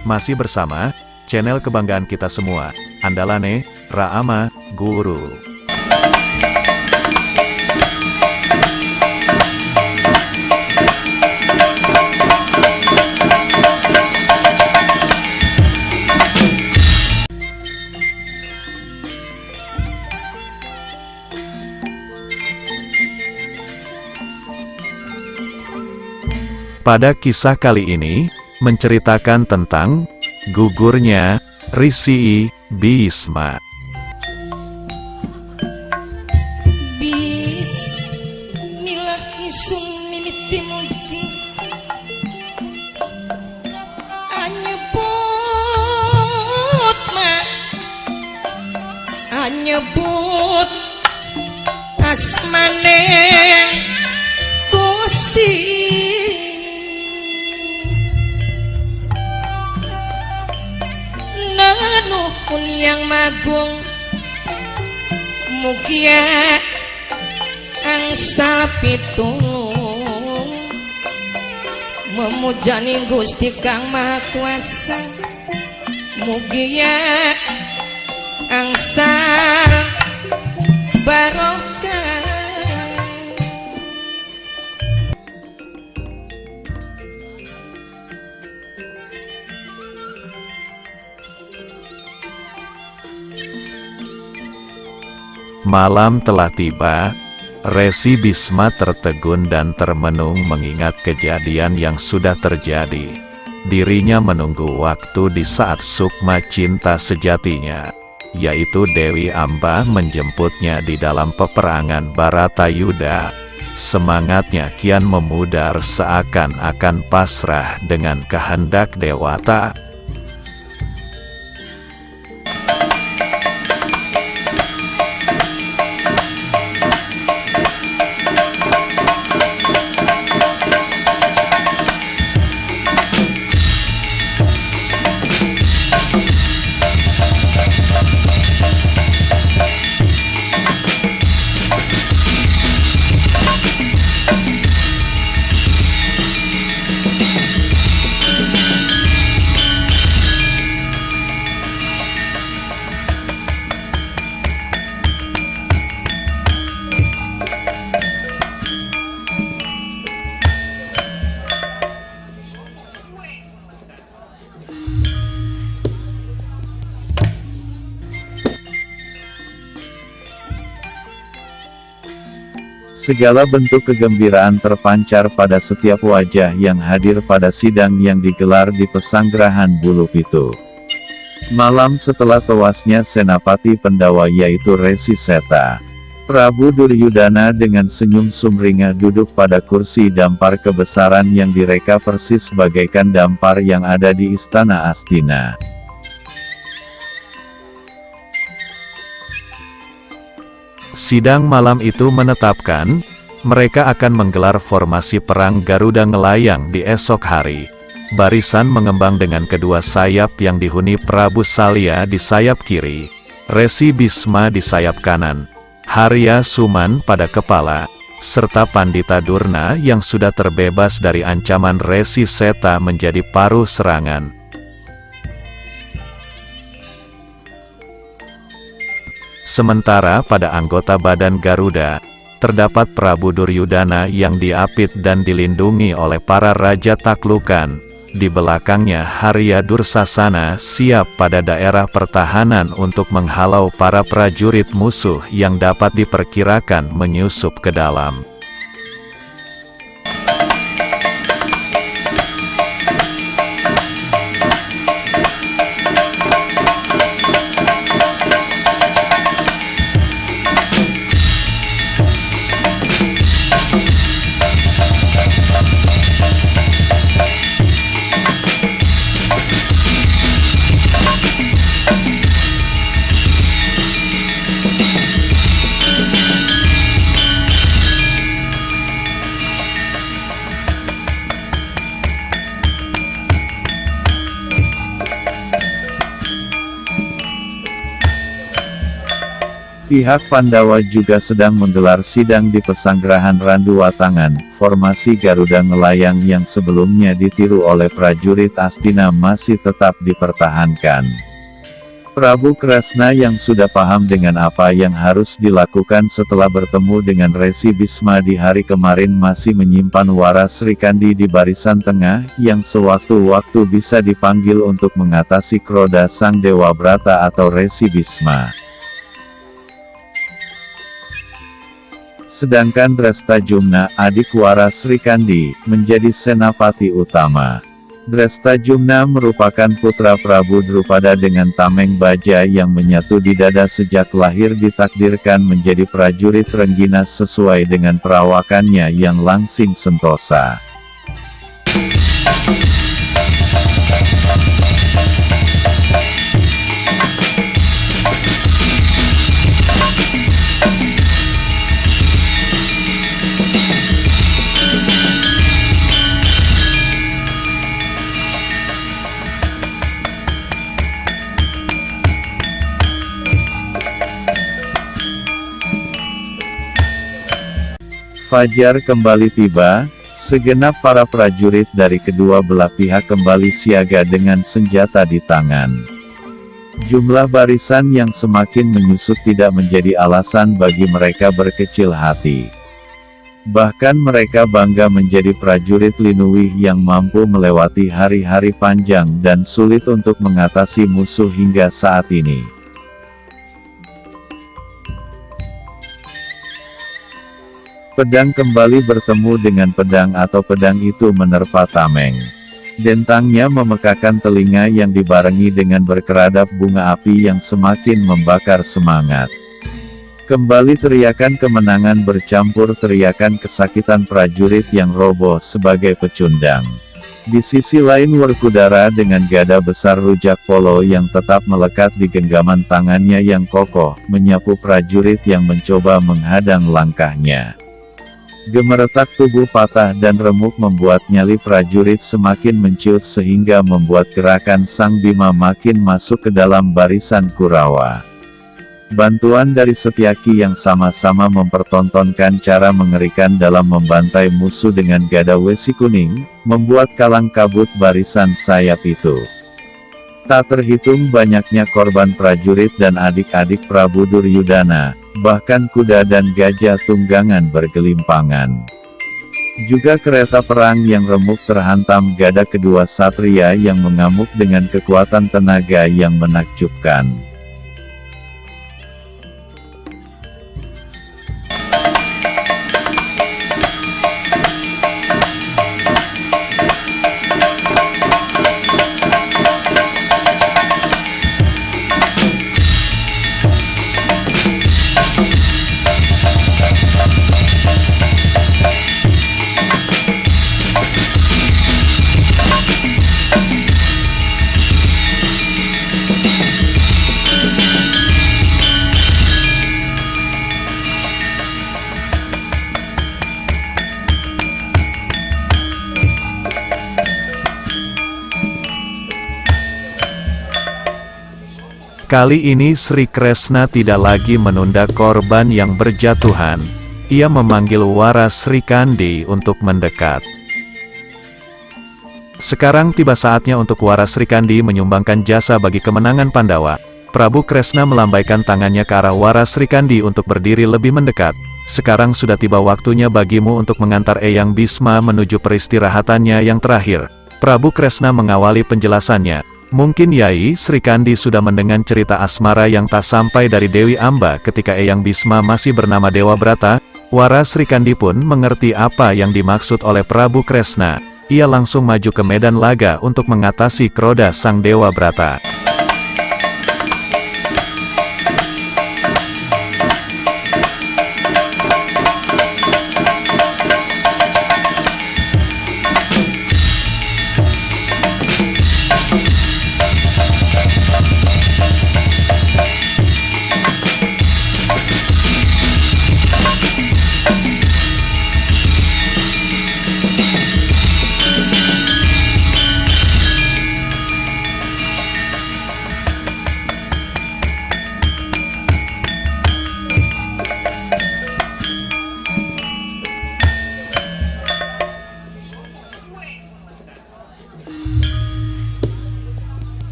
Masih bersama channel kebanggaan kita semua, Andalane Ra'ama Guru. Pada kisah kali ini, menceritakan tentang gugurnya Risi Bisma. Bismillahirrahmanirrahim. Anyebut ma, anyebut asmane Gusti. Nuhun yang magung, mugia angsal pitulung, memujani Gusti Kang Maha Kuasa, mugia angsal barokah. Malam telah tiba, Resi Bisma tertegun dan termenung mengingat kejadian yang sudah terjadi. Dirinya menunggu waktu di saat sukma cinta sejatinya, yaitu Dewi Amba menjemputnya di dalam peperangan Baratayuda. Semangatnya kian memudar seakan-akan pasrah dengan kehendak Dewata. Segala bentuk kegembiraan terpancar pada setiap wajah yang hadir pada sidang yang digelar di Pesanggerahan Bulu Pitu. Malam setelah tewasnya Senapati Pendawa yaitu Resi Seta, Prabu Duryudana dengan senyum sumringah duduk pada kursi dampar kebesaran yang direka persis bagaikan dampar yang ada di Istana Astina. Sidang malam itu menetapkan, mereka akan menggelar formasi perang Garuda Ngelayang di esok hari. Barisan mengembang dengan kedua sayap yang dihuni Prabu Salya di sayap kiri, Resi Bisma di sayap kanan, Harya Suman pada kepala, serta Pandita Durna yang sudah terbebas dari ancaman Resi Seta menjadi paruh serangan. Sementara pada anggota badan Garuda, terdapat Prabu Duryudana yang diapit dan dilindungi oleh para raja taklukan. Di belakangnya Harya Dursasana siap pada daerah pertahanan untuk menghalau para prajurit musuh yang dapat diperkirakan menyusup ke dalam. Pihak Pandawa juga sedang menggelar sidang di Pesanggerahan Randu Watangan. Formasi Garuda Ngelayang yang sebelumnya ditiru oleh prajurit Astina masih tetap dipertahankan. Prabu Kresna yang sudah paham dengan apa yang harus dilakukan setelah bertemu dengan Resi Bisma di hari kemarin masih menyimpan Waras Srikandi di barisan tengah, yang sewaktu-waktu bisa dipanggil untuk mengatasi Kroda Sang Dewa Brata atau Resi Bisma. Sedangkan Drestajumna, adik Waras Srikandi, menjadi senapati utama. Drestajumna merupakan putra Prabu Drupada dengan Tameng Baja yang menyatu di dada sejak lahir ditakdirkan menjadi prajurit Rengginas sesuai dengan perawakannya yang langsing sentosa. Fajar kembali tiba, segenap para prajurit dari kedua belah pihak kembali siaga dengan senjata di tangan. Jumlah barisan yang semakin menyusut tidak menjadi alasan bagi mereka berkecil hati. Bahkan mereka bangga menjadi prajurit Linuwih yang mampu melewati hari-hari panjang dan sulit untuk mengatasi musuh hingga saat ini. Pedang kembali bertemu dengan pedang atau pedang itu menerpa Tameng. Dentangnya memekakan telinga yang dibarengi dengan berkeradap bunga api yang semakin membakar semangat. Kembali teriakan kemenangan bercampur teriakan kesakitan prajurit yang roboh sebagai pecundang. Di sisi lain Werkudara dengan gada besar rujak polo yang tetap melekat di genggaman tangannya yang kokoh, menyapu prajurit yang mencoba menghadang langkahnya. Gemeretak tubuh patah dan remuk membuat nyali prajurit semakin menciut sehingga membuat gerakan Sang Bima makin masuk ke dalam barisan Kurawa. Bantuan dari Setyaki yang sama-sama mempertontonkan cara mengerikan dalam membantai musuh dengan gada wesi kuning, membuat kalang kabut barisan sayap itu. Tak terhitung banyaknya korban prajurit dan adik-adik Prabu Duryudana, bahkan kuda dan gajah tunggangan bergelimpangan. Juga kereta perang yang remuk terhantam gada kedua satria yang mengamuk dengan kekuatan tenaga yang menakjubkan. Kali ini Sri Kresna tidak lagi menunda korban yang berjatuhan. Ia memanggil Waras Srikandi untuk mendekat. Sekarang tiba saatnya untuk Waras Srikandi menyumbangkan jasa bagi kemenangan Pandawa. Prabu Kresna melambaikan tangannya ke arah Waras Srikandi untuk berdiri lebih mendekat. Sekarang sudah tiba waktunya bagimu untuk mengantar Eyang Bisma menuju peristirahatannya yang terakhir. Prabu Kresna mengawali penjelasannya. Mungkin Yai Srikandi sudah mendengar cerita asmara yang tak sampai dari Dewi Amba ketika Eyang Bisma masih bernama Dewa Brata. Waras Srikandi pun mengerti apa yang dimaksud oleh Prabu Kresna. Ia langsung maju ke medan laga untuk mengatasi Kroda Sang Dewa Brata.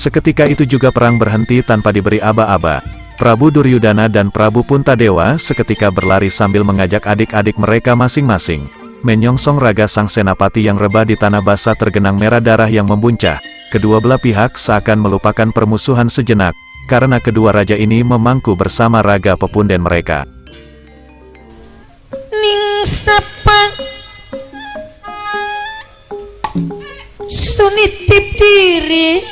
Seketika itu juga perang berhenti tanpa diberi aba-aba. Prabu Duryudana dan Prabu Puntadewa seketika berlari sambil mengajak adik-adik mereka masing-masing. Menyongsong raga sang senapati yang rebah di tanah basah tergenang merah darah yang membuncah. Kedua belah pihak seakan melupakan permusuhan sejenak, karena kedua raja ini memangku bersama raga pepunden mereka. ning sapa sunitip diri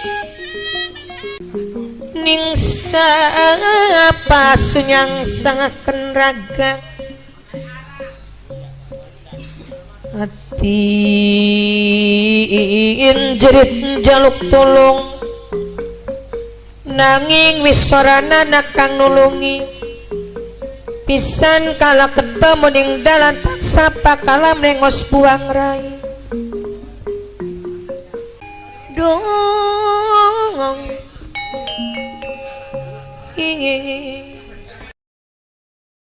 ning sapa sunyang sangaken raga ati jerit jaluk tulung nanging wiswarana nakang nulungi pisan kala ketemu ning dalan tak sapa kala mlengos buang rai dong